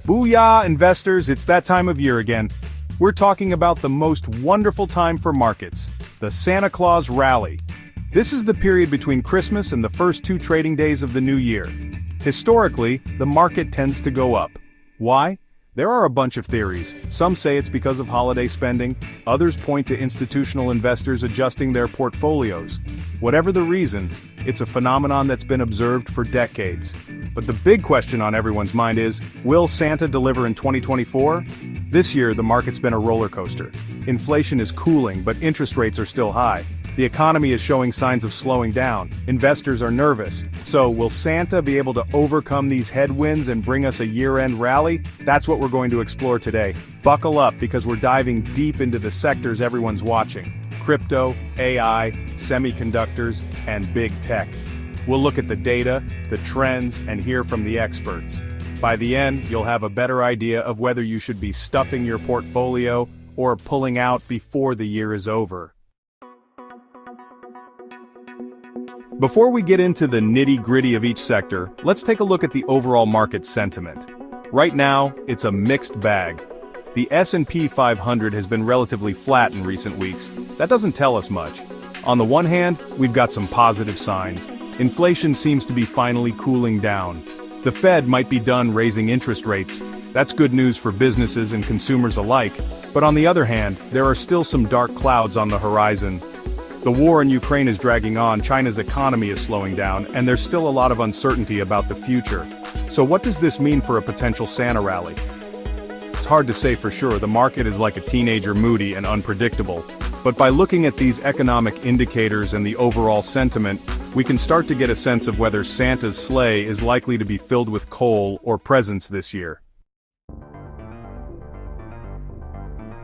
Booyah, investors, it's that time of year again. We're talking about the most wonderful time for markets, the Santa Claus rally. This is the period between Christmas and the first 2 trading days of the new year. Historically, the market tends to go up. Why? There are a bunch of theories. Some say it's because of holiday spending, others point to institutional investors adjusting their portfolios. Whatever the reason, it's a phenomenon that's been observed for decades. But the big question on everyone's mind is, will Santa deliver in 2024? This year, the market's been a roller coaster. Inflation is cooling, but interest rates are still high. The economy is showing signs of slowing down. Investors are nervous. So, will Santa be able to overcome these headwinds and bring us a year-end rally? That's what we're going to explore today. Buckle up because we're diving deep into the sectors everyone's watching. Crypto, AI, semiconductors, and big tech. We'll look at the data, the trends, and hear from the experts. By the end, you'll have a better idea of whether you should be stuffing your portfolio or pulling out before the year is over. Before we get into the nitty-gritty of each sector, let's take a look at the overall market sentiment. Right now, it's a mixed bag. The S&P 500 has been relatively flat in recent weeks. That doesn't tell us much. On the one hand, we've got some positive signs. Inflation seems to be finally cooling down. The Fed might be done raising interest rates. That's good news for businesses and consumers alike. But on the other hand, there are still some dark clouds on the horizon. The war in Ukraine is dragging on, China's economy is slowing down, and there's still a lot of uncertainty about the future. So what does this mean for a potential Santa rally? It's hard to say for sure. The market is like a teenager, moody and unpredictable. But by looking at these economic indicators and the overall sentiment, we can start to get a sense of whether Santa's sleigh is likely to be filled with coal or presents this year.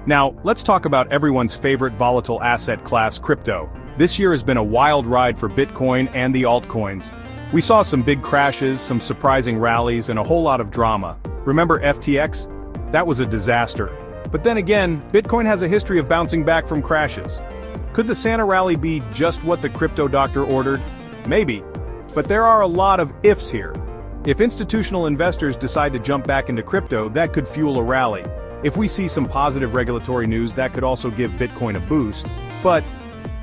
Now, let's talk about everyone's favorite volatile asset class, crypto. This year has been a wild ride for Bitcoin and the altcoins. We saw some big crashes, some surprising rallies, and a whole lot of drama. Remember FTX? That was a disaster. But then again, Bitcoin has a history of bouncing back from crashes. Could the Santa rally be just what the crypto doctor ordered? Maybe. But there are a lot of ifs here. If institutional investors decide to jump back into crypto, that could fuel a rally. If we see some positive regulatory news, that could also give Bitcoin a boost. But,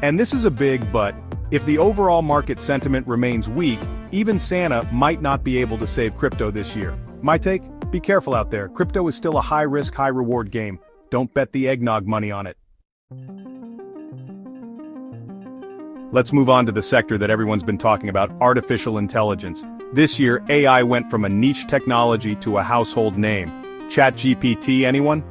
and this is a big but, if the overall market sentiment remains weak, even Santa might not be able to save crypto this year. My take? Be careful out there. Crypto is still a high-risk, high-reward game. Don't bet the eggnog money on it. Let's move on to the sector that everyone's been talking about, artificial intelligence. This year, AI went from a niche technology to a household name. ChatGPT, anyone?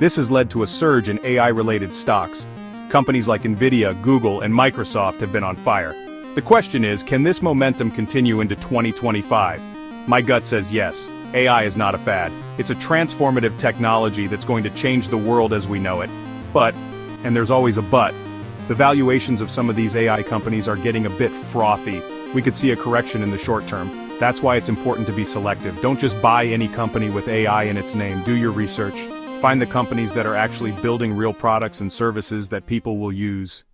This has led to a surge in AI-related stocks. Companies like NVDA, Google, and Microsoft have been on fire. The question is, can this momentum continue into 2025? My gut says yes. AI is not a fad. It's a transformative technology that's going to change the world as we know it. But, and there's always a but, the valuations of some of these AI companies are getting a bit frothy. We could see a correction in the short term. That's why it's important to be selective. Don't just buy any company with AI in its name. Do your research. Find the companies that are actually building real products and services that people will use.